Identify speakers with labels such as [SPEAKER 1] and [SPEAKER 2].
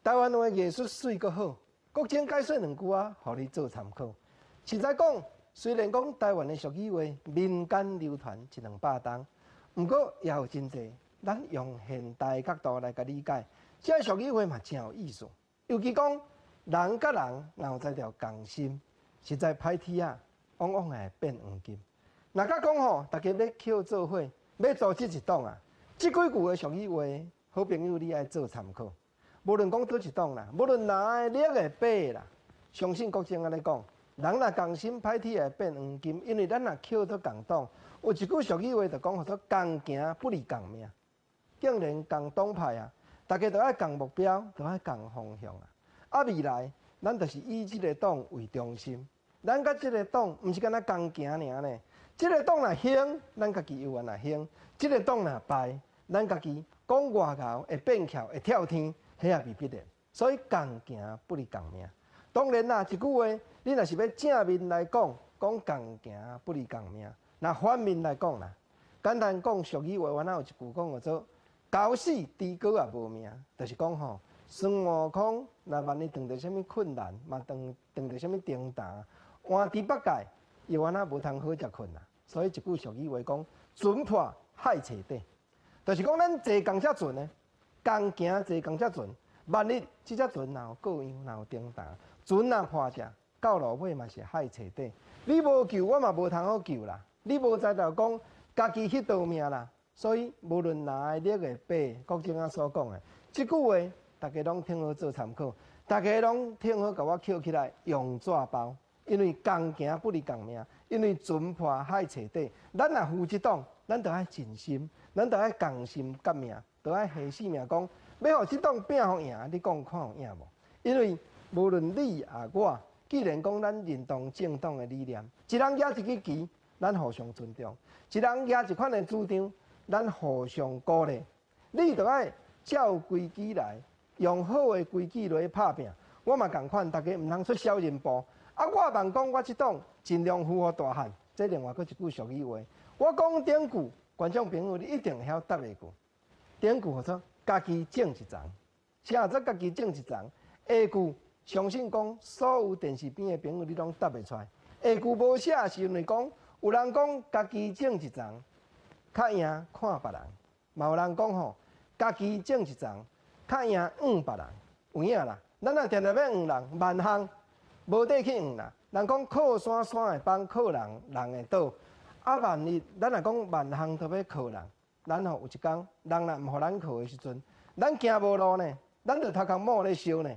[SPEAKER 1] 台湾话艺术水阁好，国情解说两句啊，互你做参考。实在讲，虽然讲台湾的俗语话民间流传100-200档，不过也有真济，咱用现代角度来甲理解，这俗语话嘛真有意思。尤其讲人甲人若有在条共心，实在歹天啊，往往会变黄金。若甲讲吼，大家要捡做伙，要组织一党啊，即几句的俗语话，好朋友你爱做参考。无论讲倒一党啦，无论哪个叻个白啦，相信国情安尼讲，人若共心，歹天会变黄金，因为咱若捡做共党，有一句俗语话就讲，叫做共行不离共命。竟然共党派啊，大家都爱共目标，都爱共方向啊。啊，未来咱就是以即个党为中心，咱甲即个党毋是干那共行尔呢。即个党若兴，咱家己有也兴；即个党若败，咱家己讲外口会变巧，会跳天。迄也未必然，所以共行不离共命。当然啦，一句话，你若是要正面来讲，讲共行不离共命；那反面来讲啦，简单讲俗语话，我哪有一句讲叫做“狗死猪哥也无命”，就是讲吼，孙悟空若万一遇到什么困难，嘛遇到什么重担，换猪八戒又安那无通好食困啊。所以一句俗语话讲“船破海彻底”，就是讲咱坐共才船呢。共行坐共才船，万一即只船若有各样，若有重担，船若破只，到路尾嘛是海彻底。你无救，我嘛无通好救啦。你无在就讲家己迄条命啦。所以无论哪个叻个白，国政啊所讲的，即句话大家拢听好做参考，大家拢听好甲我捡起来用纸包。因为共行不离共命，因为船破海彻底。咱若负一党，咱就爱尽心，咱就爱共心革命。都爱下死命讲，要互即党拼互赢，你讲看有赢无？因为无论你也我，既然讲咱认同政党的理念，一人举一支旗，咱互相尊重；一人举一款的主张，咱互相鼓励。你就爱照规矩来，用好的规矩来拍拼。我嘛共款，大家毋通出小人步。啊，我问讲，我即党尽量符合大汉，这另外佫一句俗语话。我讲典句，观众朋友你一定会晓答下句。典句叫做家己种一丛，写做家己种一丛。下句相信讲所有电视边的朋友你拢答袂出来。下句无写是因为讲有人讲家己种一丛，较赢看别人；嘛有人讲吼家己种一丛，较赢别人。有影啦，咱若定定要人，万项无得去啦。人讲靠山山会帮，靠人人会倒。啊，万一咱若讲万项都要靠人。咱吼有一天，人若毋互咱靠的时阵，咱行无路呢，咱就头壳摸咧烧呢。